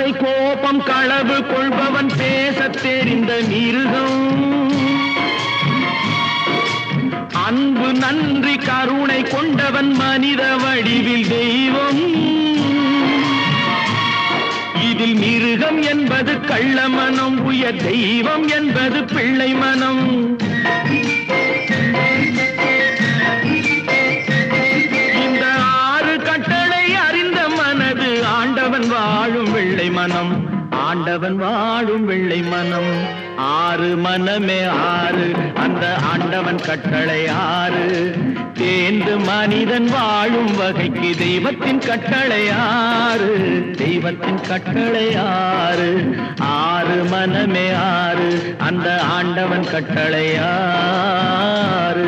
ஆசை கோபம் களவு கொள்பவன் பேசத் தெரிந்த மிருகம். அன்பு நன்றி கருணை கொண்டவன் மனித வடிவில் தெய்வம். இதில் மிருகம் என்பது கள்ள மனம், உயர் தெய்வம் என்பது பிள்ளை மனம். இந்த 6 கட்டளை அறிந்த மனது ஆண்டவன் வாழும் வெள்ளை மனம், ஆண்டவன் வாழும் வெள்ளை மனம். 6 மனமே 6, அந்த ஆண்டவன் கட்டளை 6. தேர்ந்து மனிதன் வாழும் வகைக்கு தெய்வத்தின் கட்டளை 6, தெய்வத்தின் கட்டளை 6. 6 மனமே 6, அந்த ஆண்டவன் கட்டளை 6.